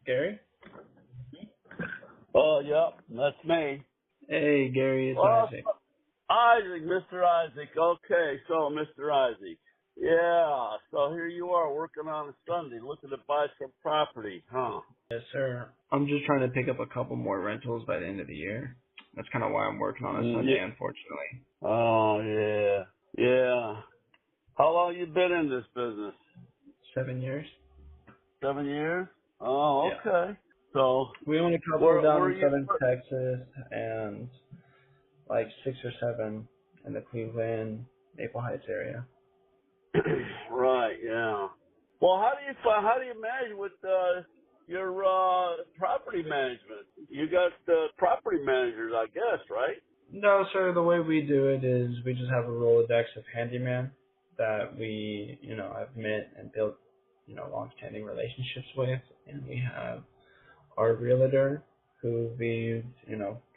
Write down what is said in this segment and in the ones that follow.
Gary? Oh, yep, that's me. Hey, Gary, it's Oh, Isaac. Isaac, Mr. Isaac. Okay, so Mr. Isaac. Yeah, so here you are working on a Sunday, looking to buy some property, huh? Yes, sir. I'm just trying to pick up a couple more rentals by the end of the year. That's kind of why I'm working on a Sunday, Yeah. unfortunately. Oh, yeah. Yeah. How long you been in this business? 7 years? 7 years? Oh, Yeah. okay. So, We own a couple where down are in you? southern Texas and like 6 or 7 in the Cleveland, Maple Heights area. Right, yeah. Well, how do you manage with your property management? You got property managers, I guess, right? No, sir. The way we do it is we just have a Rolodex of handyman that we, have met and built, long-standing relationships with, and we have our realtor who we've,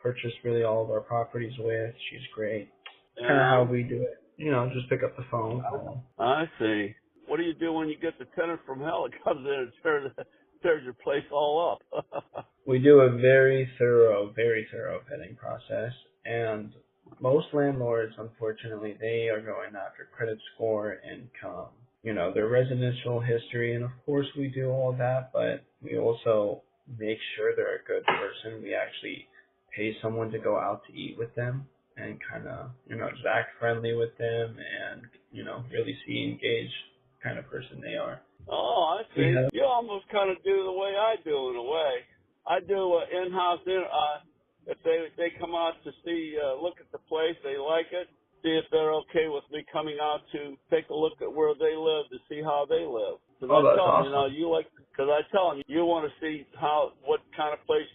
purchased really all of our properties with. She's great. It's kind of how Yeah. we do it. Just pick up the phone, call. I see. What do you do when you get the tenant from hell that comes in and tears your place all up? We do a very thorough vetting process, and most landlords, unfortunately, they are going after credit score, income, their residential history, and of course we do all that, but we also make sure they're a good person. We actually pay someone to go out to eat with them and kind of, just act friendly with them and, really see engaged kind of person they are. Oh, I We see. have You almost kind of do the way I do in a way. I do in-house. If they come out to see, look at the place, they like it, see if they're okay with me coming out to take a look at where they live to see how they live. Because Oh, I that's tell them, awesome. because I tell them you want to see what kind of place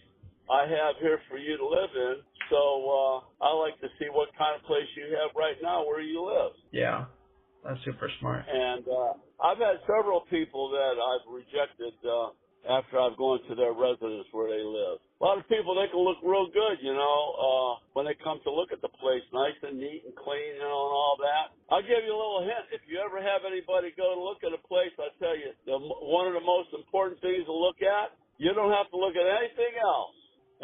I have here for you to live in. So I like to see what kind of place you have right now where you live. Yeah, that's super smart. And I've had several people that I've rejected after I've gone to their residence where they live. A lot of people, they can look real good, when they come to look at the place, nice and neat and clean, and all that. I'll give you a little hint. If you ever have anybody go to look at a place, I tell you, one of the most important things to look at, you don't have to look at anything else.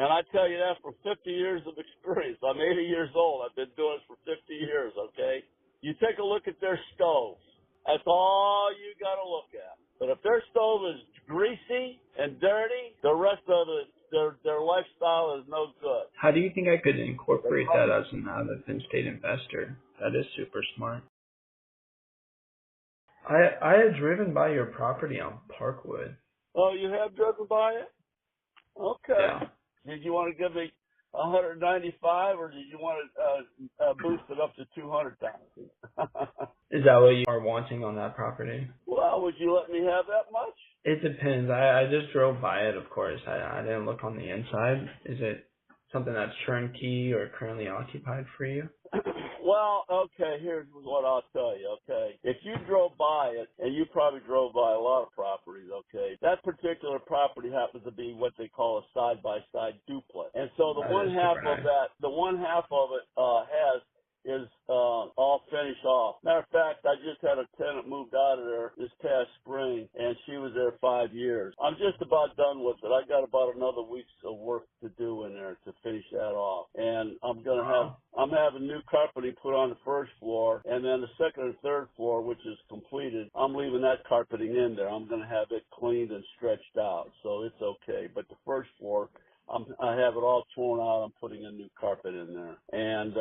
And I tell you that from 50 years of experience. I'm 80 years old. I've been doing this for 50 years, okay? You take a look at their stoves. That's all you got to look at. But if their stove is greasy and dirty, the rest of it, their lifestyle is no good. How do you think I could incorporate that as an out-of-state investor? That is super smart. I had driven by your property on Parkwood. Oh, you have driven by it? Okay. Yeah. Did you want to give me 195, or did you want to boost it up to 200,000? Is that what you are wanting on that property? Well, would you let me have that much? It depends. I just drove by it, of course. I didn't look on the inside. Is it something that's turnkey or currently occupied for you? Well, okay, here's what I'll tell you, okay? If you drove by it, and you probably drove by a lot of properties, okay, that particular property happens to be what they call a side-by-side duplex. And so the That one is half super of nice. that, the one half of it is all finished off. Matter of fact, I just had a tenant moved out of there this past spring, and she was there 5 years. I'm just about done with it. I got about another week's of work to do in there to finish that off, and Wow. I'm having new carpeting put on the first floor, and then the second and third floor, which is completed, I'm leaving that carpeting in there. I'm going to have it cleaned and stretched out, so it's okay. But the first floor, I have it all torn out. I'm putting a new carpet in there. And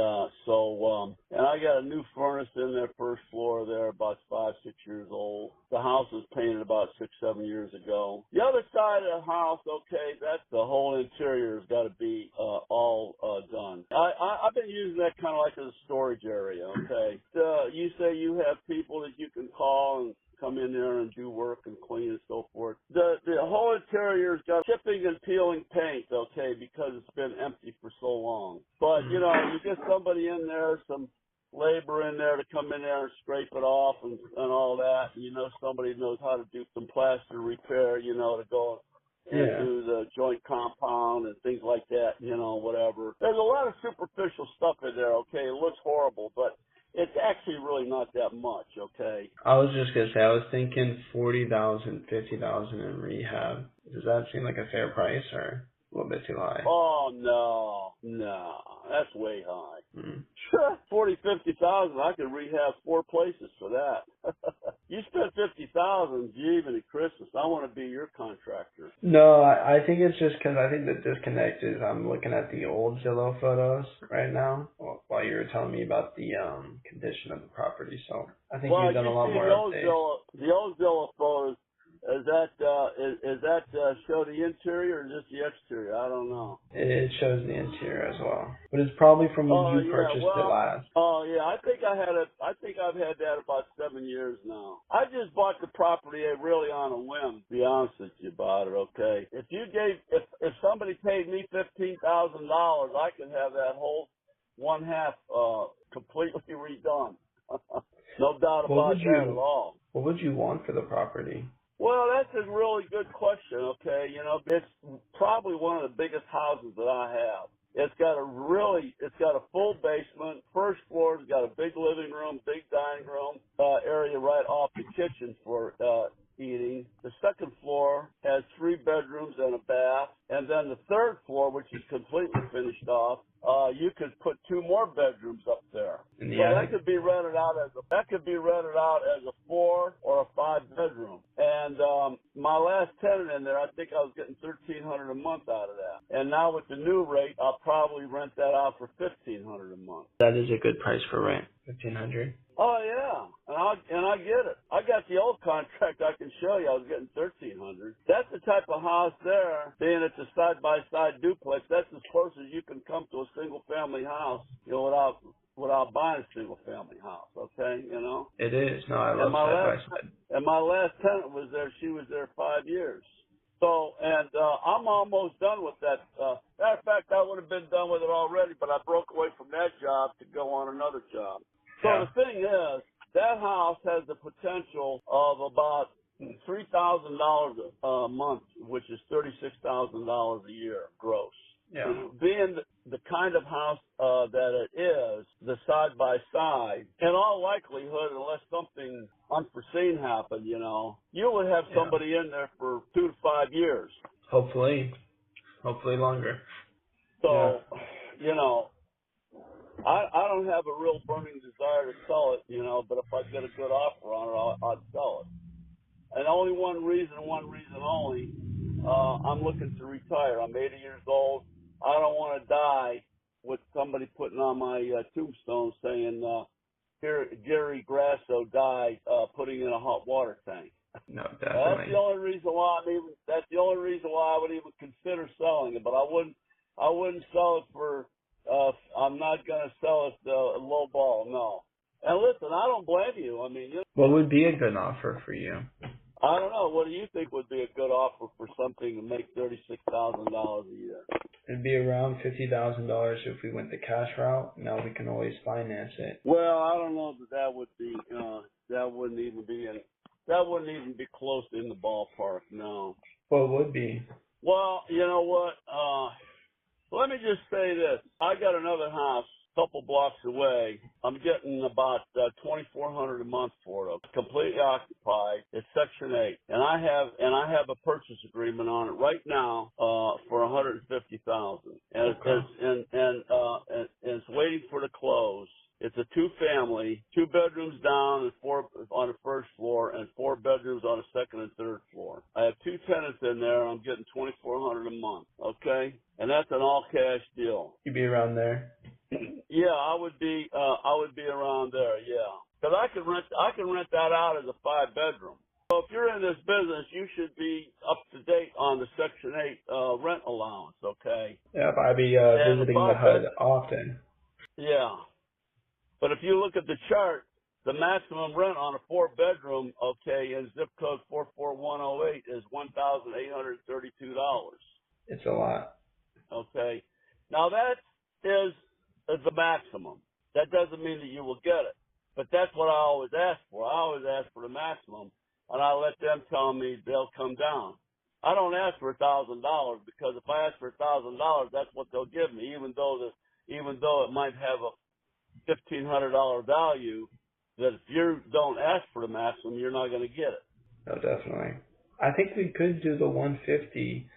and I got a new furnace in there, first floor there, about 5, 6 years old. The house was painted about 6, 7 years ago. The other side of the house, okay, that's the whole interior has got to be all done. I've been using that kind of like as a storage area, okay? You say you have people that you can call and come in there and do work and clean and so forth. The whole interior's got chipping and peeling paint, okay, because it's been empty for so long. But, you get somebody in there, some labor in there to come in there and scrape it off and all that. And somebody knows how to do some plaster repair, to go and Yeah. do the joint compound and things like that, whatever. There's a lot of superficial stuff in there, okay? It looks horrible, but it's actually really not that much, okay? I was just gonna say I was thinking 40,000, 50,000 in rehab Does that seem like a fair price or a little bit too high? Oh no, that's way high. Hmm. 50,000. I could rehab 4 places for that. You spent 50,000, even at Christmas. I want to be your contractor. No, I think it's just because I think the disconnect is I'm looking at the old Zillow photos right now while you were telling me about the condition of the property. So I think Well, you've done you a lot see more updates. the old Zillow photos. Is that show the interior or just the exterior? I don't know. It shows the interior as well, but it's probably from when Oh you yeah, purchased it well, last. oh yeah. I think I've had that about 7 years now. I just bought the property really on a whim. To be honest with you about it, okay. If somebody paid me $15,000, I could have that whole one half completely redone. No doubt What about would that at you all. What would you want for the property? Well, that's a really good question, okay? You know, it's probably one of the biggest houses that I have. It's got a full basement. First floor's got a big living room, big dining room, area right off the kitchen for, eating. The second floor has 3 bedrooms and a bath. And then the third floor, which is completely finished off, you could put 2 more bedrooms up there. In the So that attic? could be rented out as a 4 or a 5 bedroom. And my last tenant in there, I think I was getting $1,300 a month out of that. And now with the new rate, I'll probably rent that out for $1,500 a month. That is a good price for rent. 1,500. Oh yeah, and I get it. I got the old contract. I can show you. I was getting $1,300. That's the type of house there. Being it's a side by side duplex, that's as close as you can come to a single family house, you know, without buying a single family house. Okay, you know. It is. No, I love side by side. And my last tenant was there. She was there 5 years. So, and I'm almost done with that. Matter of fact, I would have been done with it already, but I broke away from that job to go on another job. So Yeah. the thing is, that house has the potential of about $3,000 a month, which is $36,000 a year gross. Yeah. Being the kind of house that it is, the side by side, in all likelihood, unless something unforeseen happened, you know, you would have somebody in there for 2 to 5 years. Hopefully longer. So, you know, I don't have a real burning desire to sell it, you know, but if I get a good offer on it, I'd sell it. And only one reason only, I'm looking to retire. I'm 80 years old. I don't want to die with somebody putting on my tombstone saying, Gary Grasso died putting in a hot water tank. No, That's definitely. the only reason why I would even consider selling it. But I wouldn't sell it for. I'm not going to sell it low ball. No. And listen, I don't blame you. I mean, What would be a good offer for you? I don't know. What do you think would be a good offer for something to make $36,000 a year? It'd be around $50,000 if we went the cash route. Now we can always finance it. Well, I don't know that would be. That wouldn't even be close in the ballpark. No. What would be? Well, you know what? Let me just say this. I got another house a couple blocks away. I'm getting about $2,400 a month for it. Completely occupied. It's Section 8, and I have a purchase agreement on it right now for $150,000, and it's waiting for the close. It's a 2-family, 2 bedrooms down and 4 on the first floor, and 4 bedrooms on the second and third floor. I have 2 tenants in there. I'm getting $2,400 a month. Okay, and that's an all cash deal. You'd be around there. Yeah, I would be around there. Yeah, because I can rent that out as a 5-bedroom. So if you're in this business, you should be up to date on the Section 8 rent allowance. Okay. Yeah, but I'd be And visiting the HUD often. Yeah. But if you look at the chart, the maximum rent on a 4-bedroom, okay, in zip code 44108 is $1,832. It's a lot. Okay. Now that is the maximum. That doesn't mean that you will get it. But that's what I always ask for. I always ask for the maximum, and I let them tell me they'll come down. I don't ask for $1,000 because if I ask for $1,000, that's what they'll give me, even though it might have a $1,500 value, that if you don't ask for the maximum, you're not going to get it. No, definitely. I think we could do the 150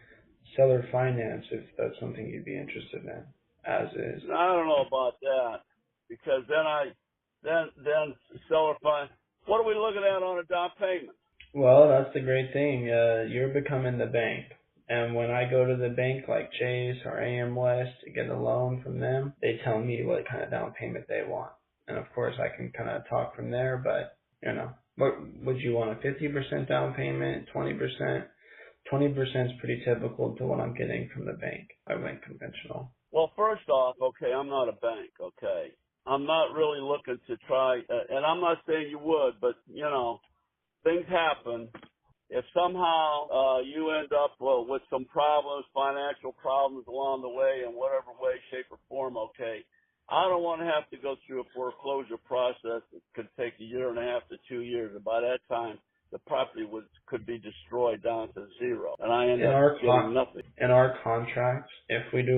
seller finance if that's something you'd be interested in, as is. I don't know about that because then seller fine. What are we looking at on a down payment? Well, that's the great thing. You're becoming the bank. And when I go to the bank like Chase or AM West to get a loan from them, they tell me what kind of down payment they want. And of course I can kind of talk from there, but you know, what would you want, a 50% down payment, 20%? 20% is pretty typical to what I'm getting from the bank. I went conventional. Well, first off, okay, I'm not a bank. Okay, I'm not really looking to try, and I'm not saying you would, but you know, things happen. If somehow you end up with some problems, financial problems along the way, in whatever way, shape, or form, okay, I don't want to have to go through a foreclosure process that could take 1.5 to 2 years, and by that time, the property could be destroyed down to zero, and I end up getting nothing. In our contract, if we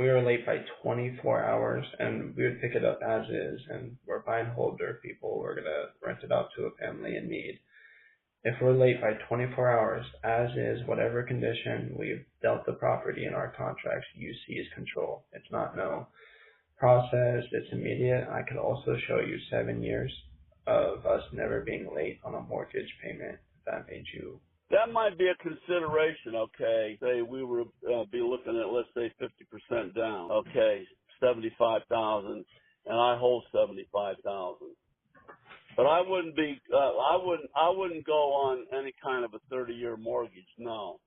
are late by 24 hours, and we would pick it up as is, and we're buying holder people, we're gonna rent it out to a family in need. If we're late by 24 hours, as is, whatever condition we've dealt the property in our contracts, you seize control. It's not no process, it's immediate. I could also show you 7 years of us never being late on a mortgage payment, if that made you. That might be a consideration, okay. Say we would be looking at, let's say, 50% down, okay, 75,000, and I hold 75,000. But I wouldn't be, I wouldn't go on any kind of a 30-year mortgage, no.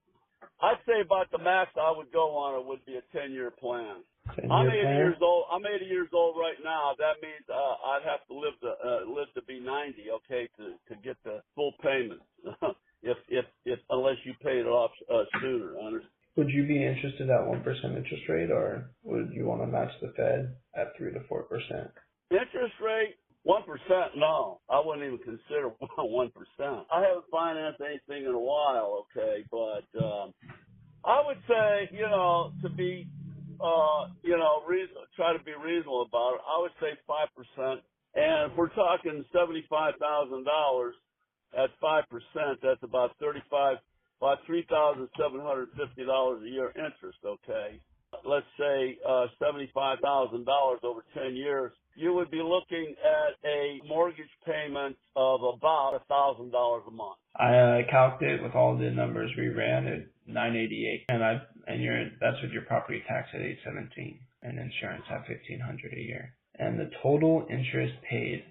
I'd say about the max I would go on it would be a 10-year plan. 10-year I'm 80 plan? years old. I'm 80 years old right now. That means I'd have to live to be 90, okay, to get the full payment. if unless you pay it off sooner. Would you be interested at 1% interest rate, or would you want to match the Fed at 3 to 4%? Interest rate 1%? No, I wouldn't even consider 1%. I haven't financed anything in a while, okay, but I would say, you know, to be try to be reasonable about it. I would say 5%. And if we're talking $75,000 at 5%, that's about $3,750 a year interest. Okay, let's say $75,000 over 10 years. You would be looking at a mortgage payment of about $1,000 a month. I calculated with all the numbers we ran at 988, and that's with your property tax at 817 and insurance at 1,500 a year, and the total interest paid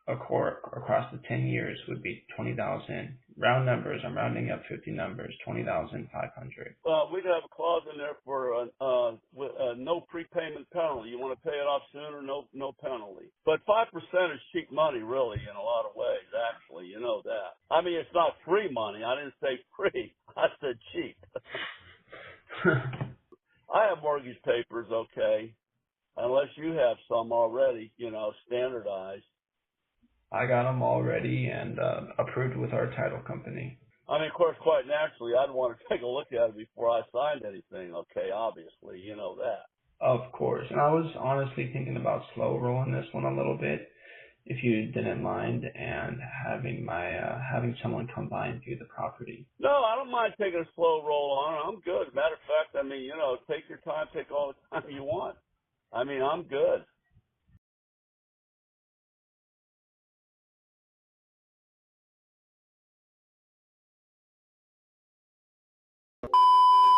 across the 10 years would be 20,000. Round numbers, I'm rounding up 50 numbers, 20,500. We'd have a clause in there for no prepayment penalty. You want to pay it off sooner, no penalty. But 5% is cheap money, really, in a lot of ways. Actually, you know that. I mean, it's not free money. I didn't say free. I said cheap. I have mortgage papers, okay, unless you have some already, you know, standardized. I got them already and approved with our title company. I mean, of course, quite naturally, I'd want to take a look at it before I signed anything, okay, obviously, you know that. Of course. And I was honestly thinking about slow rolling this one a little bit, if you didn't mind, and having someone come by and view the property. No, I don't mind taking a slow roll on it. I'm good. Matter of fact, I mean, you know, take your time, take all the time you want. I mean, I'm good.